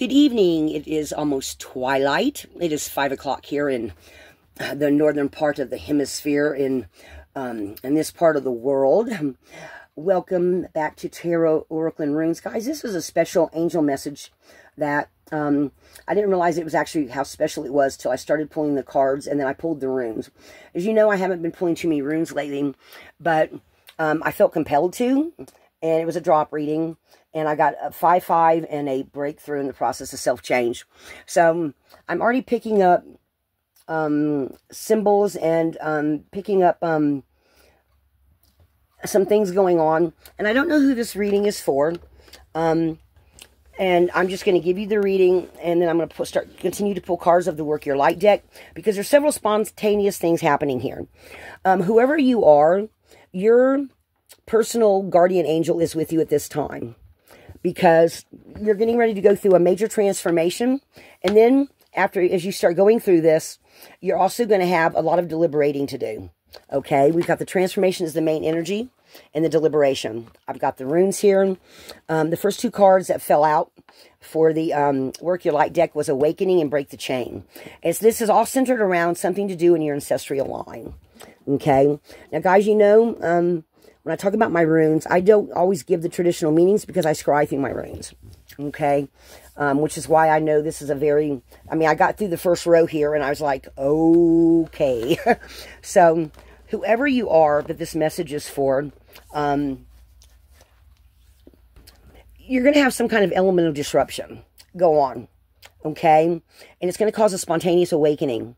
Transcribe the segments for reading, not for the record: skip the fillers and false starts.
Good evening. It is almost twilight. It is 5 o'clock here in the northern part of the hemisphere in this part of the world. Welcome back to Tarot Oracle and Runes. Guys, this is a special angel message that I didn't realize it was actually how special it was till I started pulling the cards and then I pulled the runes. As you know, I haven't been pulling too many runes lately, but I felt compelled to, and it was a drop reading. And I got a 5-5 and a breakthrough in the process of self-change. So I'm already picking up symbols and picking up some things going on. And I don't know who this reading is for. And I'm just going to give you the reading. And then I'm going to continue to pull cards of the Work Your Light deck. Because there's several spontaneous things happening here. Whoever you are, your personal guardian angel is with you at this time. Because you're getting ready to go through a major transformation. And then, as you start going through this, you're also going to have a lot of deliberating to do. Okay? We've got the transformation as the main energy and the deliberation. I've got the runes here. The first two cards that fell out for the Work Your Light deck was Awakening and Break the Chain. This is all centered around something to do in your ancestral line. Okay? Now, guys, you know... when I talk about my runes, I don't always give the traditional meanings because I scry through my runes, okay? Which is why I know this is a very... I mean, I got through the first row here and I was like, okay. So, whoever you are that this message is for, you're going to have some kind of elemental disruption go on, okay? And it's going to cause a spontaneous awakening.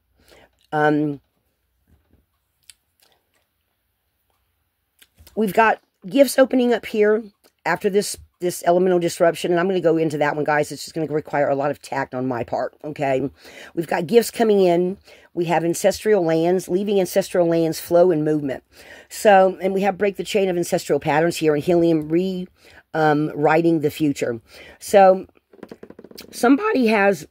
We've got gifts opening up here after this elemental disruption, and I'm going to go into that one, guys. It's just going to require a lot of tact on my part, okay? We've got gifts coming in. We have ancestral lands, leaving ancestral lands, flow and movement. So, and we have break the chain of ancestral patterns here and healing and rewriting the future. So, somebody has...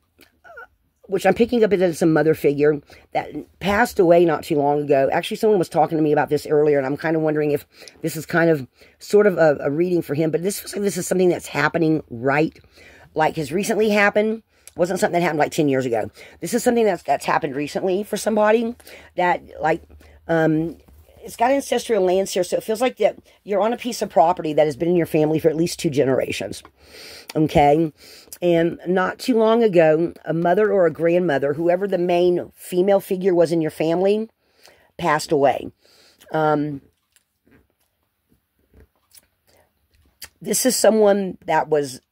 which I'm picking up as a mother figure that passed away not too long ago. Actually, someone was talking to me about this earlier, and I'm kind of wondering if this is kind of sort of a reading for him. But this feels like this is something that's happening like has recently happened. It wasn't something that happened like 10 years ago. This is something that's happened recently for somebody that, like, it's got ancestral lands here, so it feels like that you're on a piece of property that has been in your family for at least 2 generations. Okay? And not too long ago, a mother or a grandmother, whoever the main female figure was in your family, passed away. This is someone that was...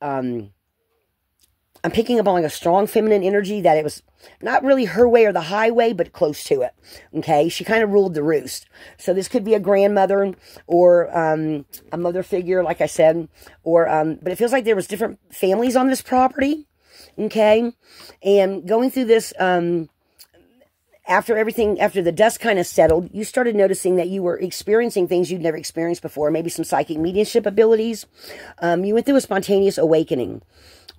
I'm picking up on like a strong feminine energy that it was not really her way or the highway, but close to it. Okay? She kind of ruled the roost. So this could be a grandmother or a mother figure, like I said. Or but it feels like there was different families on this property. Okay? And going through this, after the dust kind of settled, you started noticing that you were experiencing things you'd never experienced before. Maybe some psychic mediumship abilities. You went through a spontaneous awakening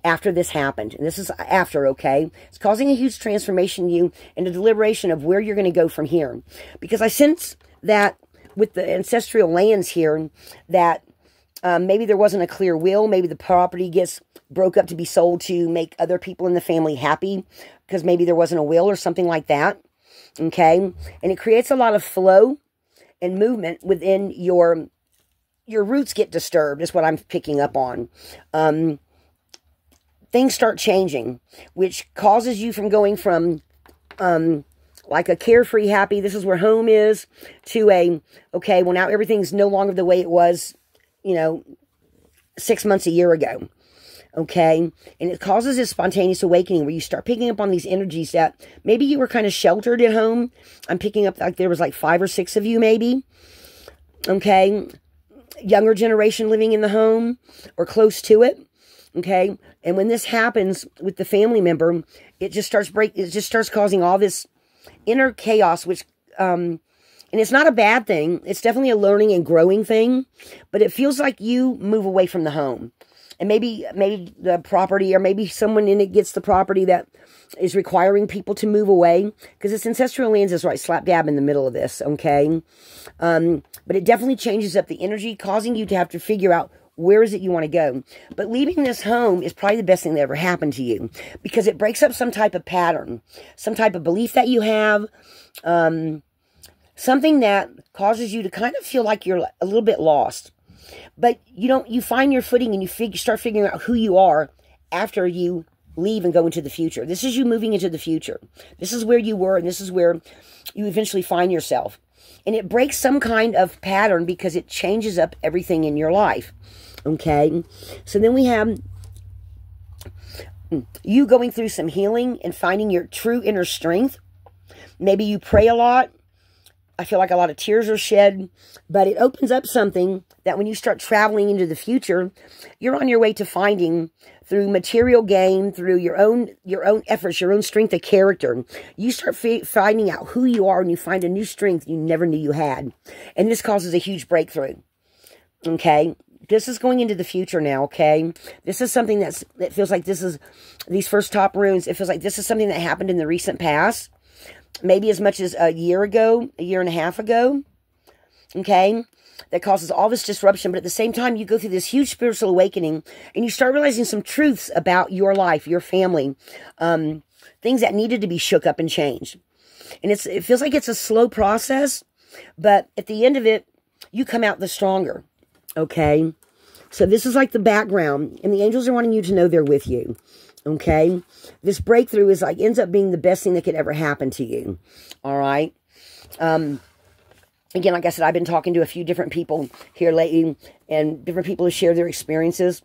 after this happened. And this is after, okay? It's causing a huge transformation in you and a deliberation of where you're going to go from here. Because I sense that with the ancestral lands here, that maybe there wasn't a clear will. Maybe the property gets broke up to be sold to make other people in the family happy because maybe there wasn't a will or something like that. Okay? And it creates a lot of flow and movement within your roots get disturbed is what I'm picking up on. Things start changing, which causes you from going from, like a carefree, happy, this is where home is, to a, okay, well, now everything's no longer the way it was, 6 months, a year ago. Okay? And it causes this spontaneous awakening where you start picking up on these energies that maybe you were kind of sheltered at home. I'm picking up like there was like 5 or 6 of you, maybe. Okay? Younger generation living in the home or close to it. Okay, and when this happens with the family member, it just starts causing all this inner chaos, which, and it's not a bad thing. It's definitely a learning and growing thing, but it feels like you move away from the home. And maybe the property, or maybe someone in it gets the property that is requiring people to move away, because its ancestral lands is right slap dab in the middle of this, okay? But it definitely changes up the energy, causing you to have to figure out where is it you want to go. But leaving this home is probably the best thing that ever happened to you, because it breaks up some type of pattern, some type of belief that you have, something that causes you to kind of feel like you're a little bit lost. But you find your footing, and you start figuring out who you are after you leave and go into the future. This is you moving into the future. This is where you were, and this is where you eventually find yourself. And it breaks some kind of pattern because it changes up everything in your life. Okay? So then we have you going through some healing and finding your true inner strength. Maybe you pray a lot. I feel like a lot of tears are shed, but it opens up something that when you start traveling into the future, you're on your way to finding through material gain, through your own efforts, your own strength of character. You start finding out who you are, and you find a new strength you never knew you had. And this causes a huge breakthrough. Okay? This is going into the future now, okay? This is something that feels like these first top runes, it feels like this is something that happened in the recent past. Maybe as much as a year ago, a year and a half ago, okay, that causes all this disruption. But at the same time, you go through this huge spiritual awakening, and you start realizing some truths about your life, your family, things that needed to be shook up and changed. And it feels like it's a slow process, but at the end of it, you come out the stronger, okay? So this is like the background, and the angels are wanting you to know they're with you. Okay, this breakthrough is like ends up being the best thing that could ever happen to you. All right. Again, like I said, I've been talking to a few different people here lately, and different people have shared their experiences.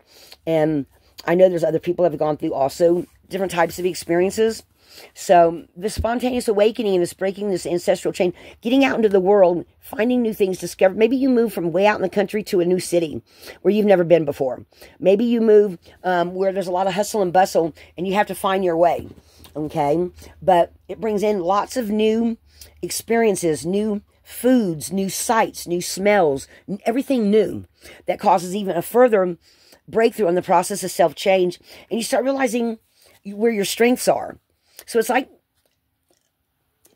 And I know there's other people that have gone through also different types of experiences. So the spontaneous awakening and this breaking this ancestral chain, getting out into the world, finding new things, discover. Maybe you move from way out in the country to a new city where you've never been before. Maybe you move where there's a lot of hustle and bustle, and you have to find your way. Okay, but it brings in lots of new experiences, new foods, new sights, new smells, everything new that causes even a further breakthrough in the process of self-change, and you start realizing where your strengths are. So it's like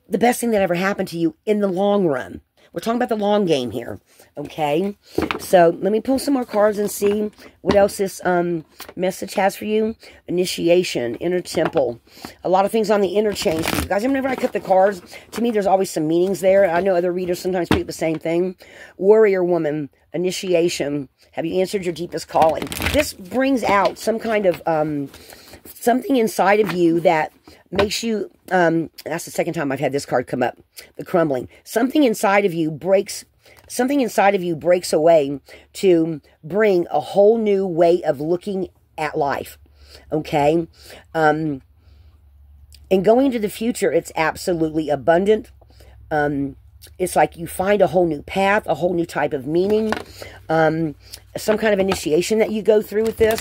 the best thing that ever happened to you in the long run. We're talking about the long game here, okay? So let me pull some more cards and see what else this message has for you. Initiation, inner temple. A lot of things on the interchange. You guys, whenever I cut the cards, to me there's always some meanings there. I know other readers sometimes pick the same thing. Warrior woman, initiation. Have you answered your deepest calling? This brings out some kind of something inside of you that makes you, that's the second time I've had this card come up, the crumbling. Something inside of you breaks away to bring a whole new way of looking at life, okay? And going into the future, it's absolutely abundant. It's like you find a whole new path, a whole new type of meaning, some kind of initiation that you go through with this.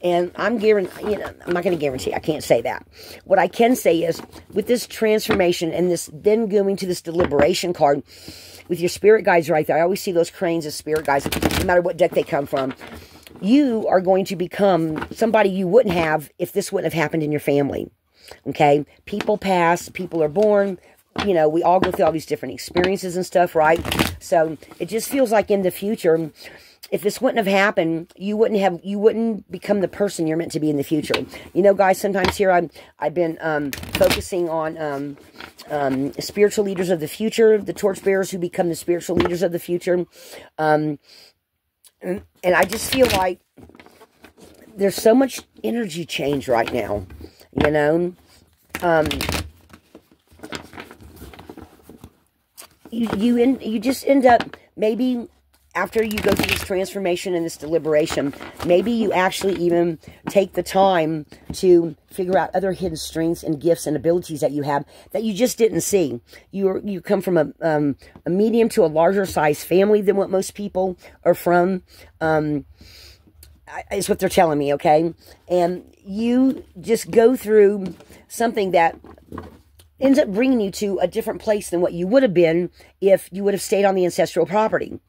And I'm not going to guarantee, I can't say that. What I can say is, with this transformation and this then going to this deliberation card, with your spirit guides right there, I always see those cranes as spirit guides, no matter what deck they come from. You are going to become somebody you wouldn't have if this wouldn't have happened in your family. Okay? People pass, people are born. You know, we all go through all these different experiences and stuff, right? So it just feels like in the future, if this wouldn't have happened, you wouldn't become the person you're meant to be in the future. You know, guys, sometimes here I've been focusing on spiritual leaders of the future, the torchbearers who become the spiritual leaders of the future. And I just feel like there's so much energy change right now, you know. You just end up, maybe after you go through this transformation and this deliberation, maybe you actually even take the time to figure out other hidden strengths and gifts and abilities that you have that you just didn't see. You come from a medium to a larger size family than what most people are from. Is what they're telling me, okay? And you just go through something that ends up bringing you to a different place than what you would have been if you would have stayed on the ancestral property.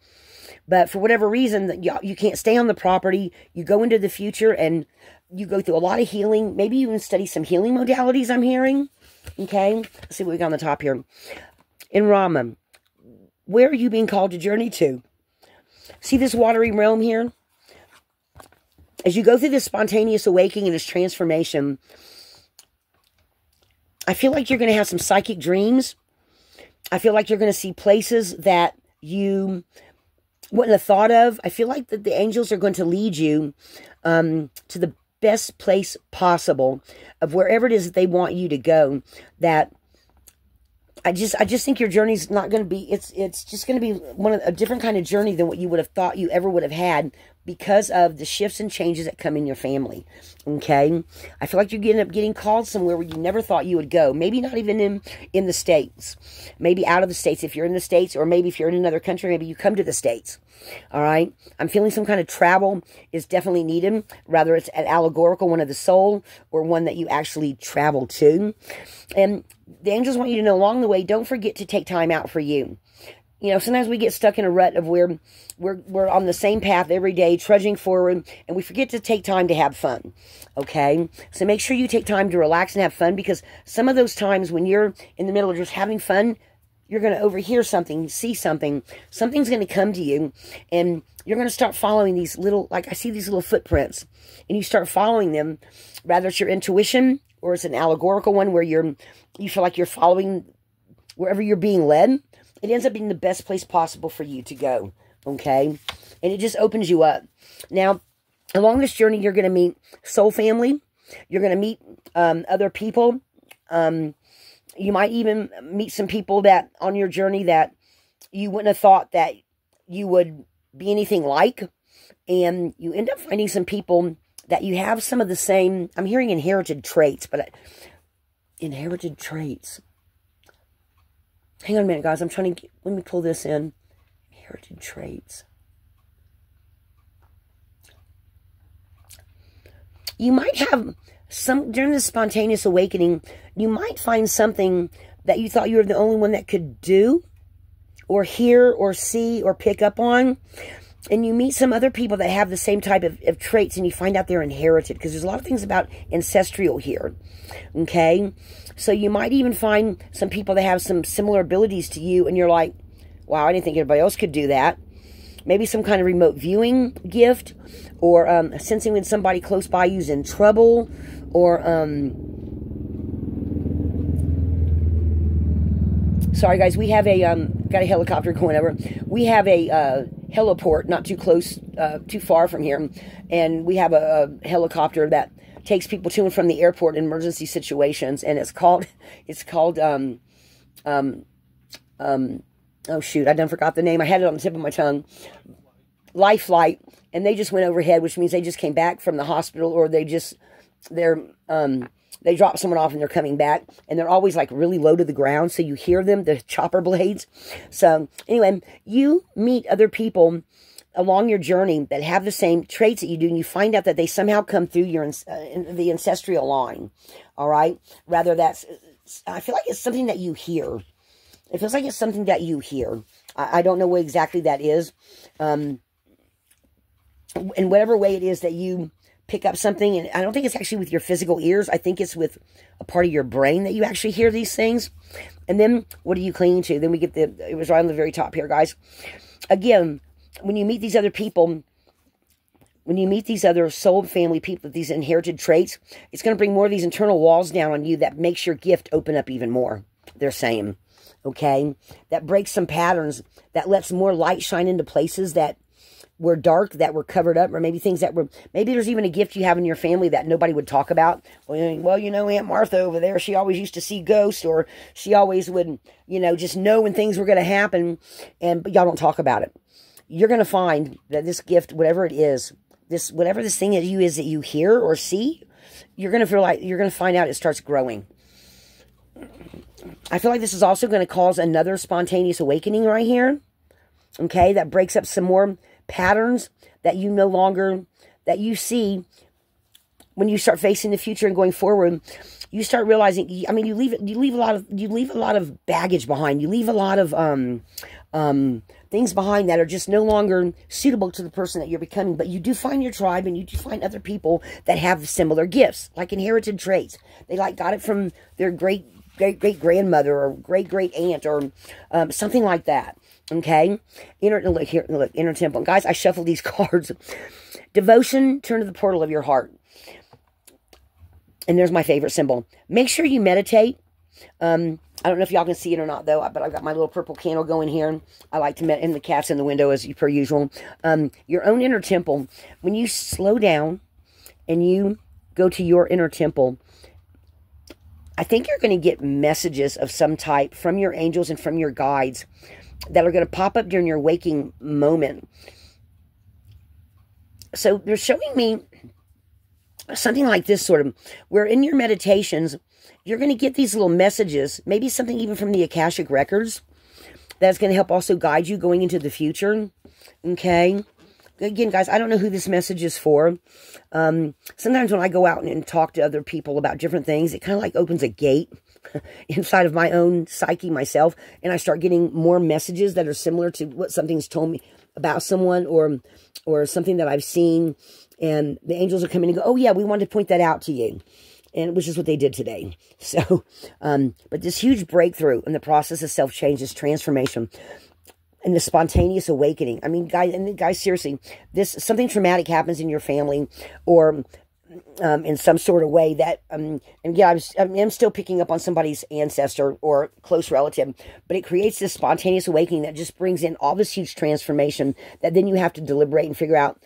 But for whatever reason, you can't stay on the property. You go into the future and you go through a lot of healing. Maybe you even study some healing modalities, I'm hearing. Okay? Let's see what we got on the top here. In Rama, where are you being called to journey to? See this watery realm here? as you go through this spontaneous awakening and this transformation, I feel like you're going to have some psychic dreams. I feel like you're going to see places that you wouldn't have thought of. I feel like that the angels are going to lead you to the best place possible of wherever it is that they want you to go. That I just think your journey's not going to be, it's just going to be a different kind of journey than what you would have thought you ever would have had, because of the shifts and changes that come in your family. Okay? I feel like you end up getting called somewhere where you never thought you would go. Maybe not even in the States. Maybe out of the States if you're in the States, or maybe if you're in another country, maybe you come to the States. All right? I'm feeling some kind of travel is definitely needed, whether it's an allegorical one of the soul or one that you actually travel to. And the angels want you to know along the way, don't forget to take time out for you. You know, sometimes we get stuck in a rut of where we're on the same path every day, trudging forward, and we forget to take time to have fun, okay? So make sure you take time to relax and have fun, because some of those times when you're in the middle of just having fun, you're going to overhear something, see something, something's going to come to you, and you're going to start following these little, like I see these little footprints, and you start following them, whether it's your intuition or it's an allegorical one where you feel like you're following wherever you're being led. It ends up being the best place possible for you to go, okay? And it just opens you up. Now, along this journey, you're going to meet soul family. You're going to meet other people. You might even meet some people that on your journey that you wouldn't have thought that you would be anything like. And you end up finding some people that you have some of the same, I'm hearing inherited traits, but inherited traits. Hang on a minute, guys. I'm trying to let me pull this in. Inherited traits. You might have some, during this spontaneous awakening, you might find something that you thought you were the only one that could do, or hear, or see, or pick up on. And you meet some other people that have the same type of traits, and you find out they're inherited, because there's a lot of things about ancestral here, okay? So you might even find some people that have some similar abilities to you, and you're like, wow, I didn't think everybody else could do that. Maybe some kind of remote viewing gift, or sensing when somebody close by you's in trouble, or, sorry guys, we have a, got a helicopter going over. We have a heliport not too close, too far from here, and we have a helicopter that takes people to and from the airport in emergency situations, and it's called oh shoot, I done forgot the name. I had it on the tip of my tongue. Life Flight, and they just went overhead, which means they just came back from the hospital, or they drop someone off and they're coming back, and they're always like really low to the ground, so you hear them, the chopper blades. So anyway, you meet other people along your journey that have the same traits that you do, and you find out that they somehow come through the ancestral line. All right, rather that's, I feel like it's something that you hear. It feels like it's something that you hear. I don't know what exactly that is. In whatever way it is that you pick up something, and I don't think it's actually with your physical ears. I think it's with a part of your brain that you actually hear these things. And then what are you clinging to? Then we get it was right on the very top here, guys. Again, when you meet these other people, when you meet these other soul family people with these inherited traits, it's going to bring more of these internal walls down on you that makes your gift open up even more. They're saying, okay? That breaks some patterns, that lets more light shine into places that were dark, that were covered up, or maybe things that were, maybe there's even a gift you have in your family that nobody would talk about. Well, you know, Aunt Martha over there, she always used to see ghosts, or she always would, you know, just know when things were going to happen, but y'all don't talk about it. You're going to find that this gift, whatever it is, whatever this thing is that you hear or see, you're going to feel like, you're going to find out it starts growing. I feel like this is also going to cause another spontaneous awakening right here. Okay, that breaks up some more patterns that you no longer, that you see when you start facing the future and going forward. You start realizing, I mean, you leave a lot of baggage behind. You leave a lot of things behind that are just no longer suitable to the person that you're becoming. But you do find your tribe, and you do find other people that have similar gifts, like inherited traits. They like got it from their great grandmother or great aunt, or something like that. Okay, look here, look, inner temple, guys. I shuffled these cards. Devotion, turn to the portal of your heart. And there's my favorite symbol. Make sure you meditate. I don't know if y'all can see it or not, though, but I've got my little purple candle going here. I like to meditate, and the cat's in the window, as per usual. Your own inner temple. When you slow down and you go to your inner temple, I think you're going to get messages of some type from your angels and from your guides that are going to pop up during your waking moment. So they're showing me something like this, sort of, where in your meditations, you're going to get these little messages, maybe something even from the Akashic Records, that's going to help also guide you going into the future. Okay? Again, guys, I don't know who this message is for. Sometimes when I go out and talk to other people about different things, it kind of like opens a gate inside of my own psyche myself, and I start getting more messages that are similar to what something's told me about someone, or something that I've seen, and the angels are coming and go, oh yeah, we wanted to point that out to you. And which is what they did today. So, but this huge breakthrough in the process of self-change, this transformation, and the spontaneous awakening. I mean, guys, seriously, something traumatic happens in your family, or in some sort of way that, and yeah, I'm still picking up on somebody's ancestor or close relative, but it creates this spontaneous awakening that just brings in all this huge transformation that then you have to deliberate and figure out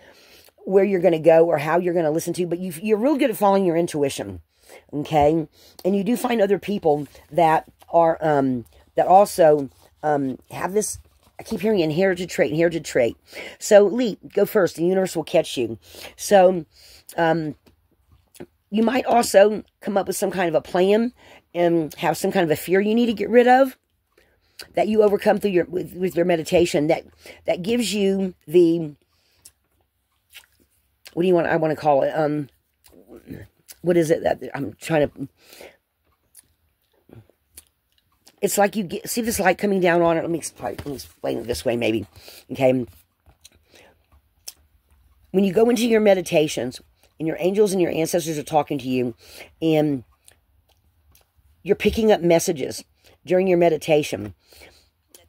where you're going to go or how you're going to listen to. But you're real good at following your intuition. Okay, and you do find other people that are that also have this. I keep hearing inherited trait. So leap, go first. The universe will catch you. So you might also come up with some kind of a plan and have some kind of a fear you need to get rid of that you overcome through with your meditation. That gives you the, what do you want? I want to call it. What is it that I'm trying to... It's like you see this light coming down on it. Let me explain it this way, maybe. Okay. When you go into your meditations, and your angels and your ancestors are talking to you, and you're picking up messages during your meditation,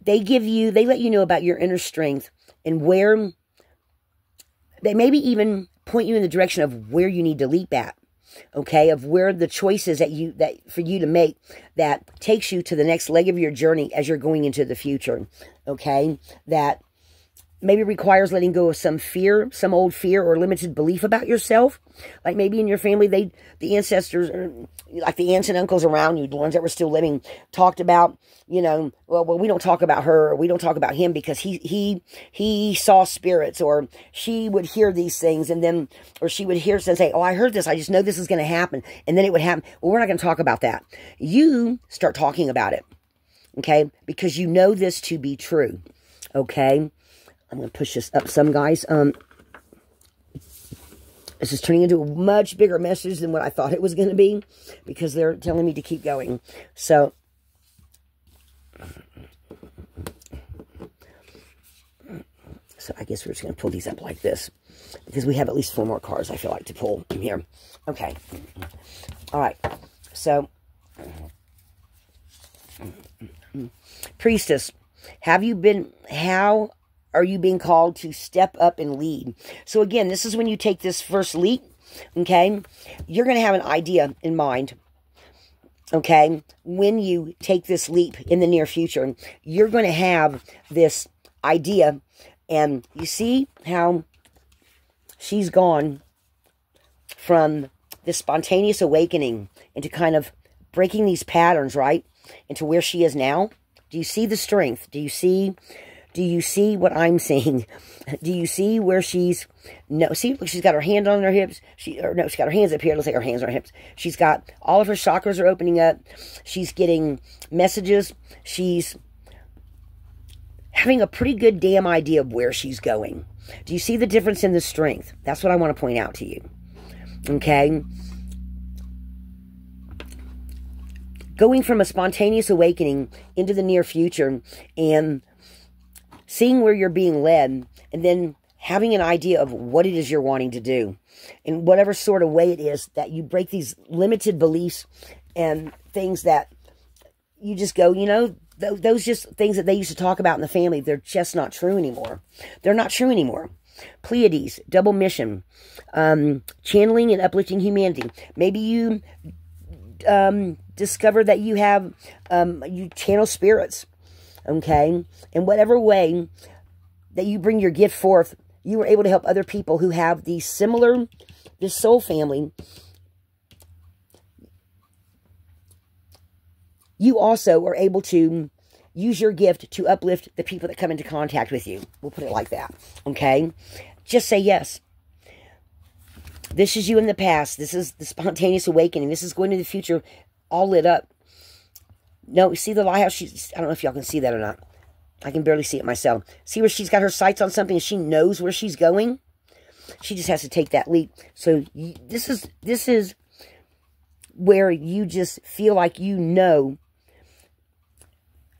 they let you know about your inner strength, and where they maybe even point you in the direction of where you need to leap at. Okay, of where the choices that for you to make that takes you to the next leg of your journey as you're going into the future. Okay, that maybe requires letting go of some fear, some old fear or limited belief about yourself. Like maybe in your family, the ancestors, like the aunts and uncles around you, the ones that were still living, talked about, well, we don't talk about her, or we don't talk about him because he saw spirits, or she would hear these things, and then, or she would hear and say, oh, I heard this, I just know this is going to happen, and then it would happen. Well, we're not going to talk about that. You start talking about it, okay, because you know this to be true, okay? I'm going to push this up some, guys. This is turning into a much bigger message than what I thought it was going to be, because they're telling me to keep going. So, I guess we're just going to pull these up like this, because we have at least 4 more cards I feel like to pull in here. Okay. All right. So, Priestess, how are you being called to step up and lead? So again, this is when you take this first leap, okay? You're going to have an idea in mind, okay? When you take this leap in the near future, you're going to have this idea, and you see how she's gone from this spontaneous awakening into kind of breaking these patterns, right? Into where she is now. Do you see the strength? Do you see what I'm seeing? Do you see where she's... No, see, she's got her hand on her hips. She's got her hands up here. It looks like her hands on her hips. She's got... All of her chakras are opening up. She's getting messages. She's having a pretty good damn idea of where she's going. Do you see the difference in the strength? That's what I want to point out to you. Okay? Going from a spontaneous awakening into the near future and seeing where you're being led, and then having an idea of what it is you're wanting to do, in whatever sort of way it is that you break these limited beliefs and things that you just go, those just things that they used to talk about in the family, they're just not true anymore. They're not true anymore. Pleiades, double mission, channeling and uplifting humanity. Maybe you discover that you have, you channel spirits, okay? In whatever way that you bring your gift forth, you were able to help other people who have these similar, this soul family. You also are able to use your gift to uplift the people that come into contact with you. We'll put it like that, okay? Just say yes. This is you in the past. This is the spontaneous awakening. This is going to the future all lit up. No, see the lighthouse? I don't know if y'all can see that or not. I can barely see it myself. See where she's got her sights on something and she knows where she's going? She just has to take that leap. So this is where you just feel like you know,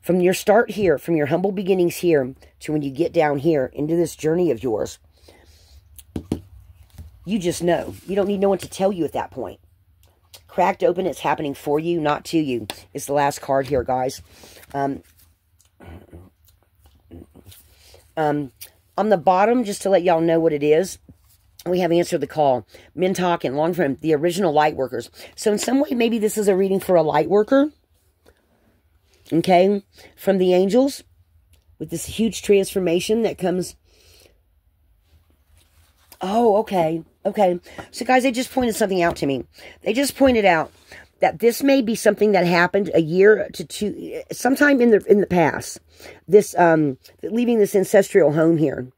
from your start here, from your humble beginnings here, to when you get down here into this journey of yours, you just know. You don't need no one to tell you at that point. Cracked open, it's happening for you, not to you. It's the last card here, guys. On the bottom, just to let y'all know what it is, we have Answer the Call, Men Talking, Long Frame, the original light workers. So in some way, maybe this is a reading for a light worker. Okay, from the angels, with this huge transformation that comes. Oh, okay. Okay. So guys, they just pointed something out to me. They just pointed out that this may be something that happened a year to two, sometime in the past. This, leaving this ancestral home here.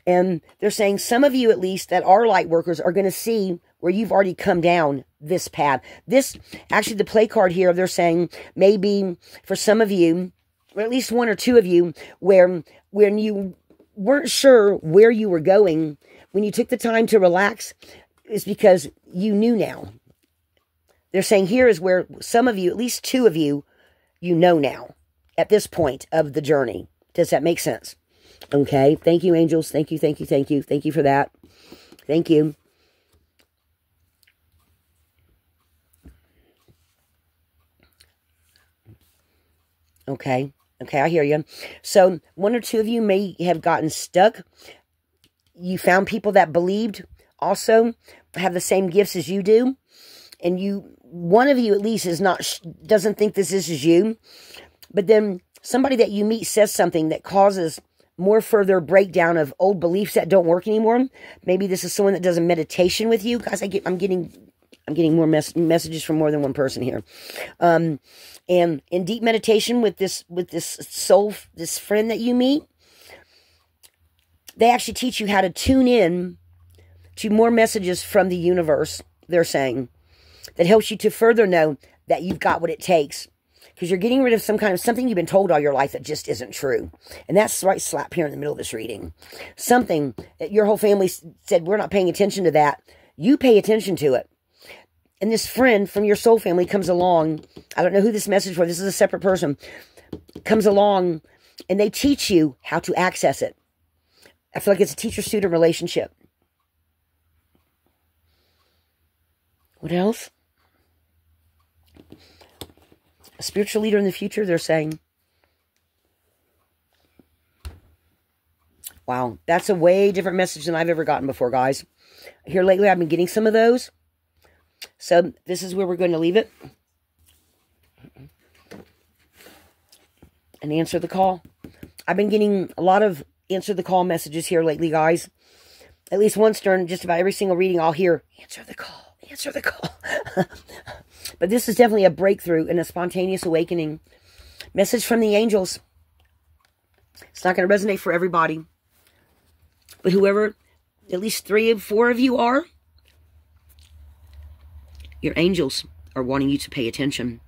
And they're saying some of you, at least, that are light workers are going to see where you've already come down this path. This, actually, the play card here, they're saying maybe for some of you, or at least one or two of you, where when you weren't sure where you were going, when you took the time to relax, is because you knew now. They're saying here is where some of you, at least two of you, you know now at this point of the journey. Does that make sense? Okay. Thank you, angels. Thank you, thank you, thank you. Thank you for that. Thank you. Okay. Okay, I hear you. So one or two of you may have gotten stuck. You found people that believed also have the same gifts as you do. And one of you at least doesn't think this is you. But then somebody that you meet says something that causes more further breakdown of old beliefs that don't work anymore. Maybe this is someone that does a meditation with you. Guys, I'm getting more messages from more than one person here. And in deep meditation with this soul, this friend that you meet, they actually teach you how to tune in to more messages from the universe, they're saying, that helps you to further know that you've got what it takes. Because you're getting rid of some kind of something you've been told all your life that just isn't true. And that's right slap here in the middle of this reading. Something that your whole family said, we're not paying attention to that. You pay attention to it. And this friend from your soul family comes along. I don't know who this message for. This is a separate person. Comes along and they teach you how to access it. I feel like it's a teacher-student relationship. What else? A spiritual leader in the future, they're saying. Wow, that's a way different message than I've ever gotten before, guys. Here lately, I've been getting some of those. So this is where we're going to leave it. And answer the call. I've been getting a lot of answer the call messages here lately, guys. At least once during just about every single reading, I'll hear, answer the call. Answer the call. But this is definitely a breakthrough and a spontaneous awakening. Message from the angels. It's not going to resonate for everybody. But whoever, at least 3 or 4 of you are, your angels are wanting you to pay attention.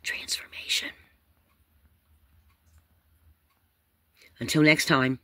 Transformation. Until next time.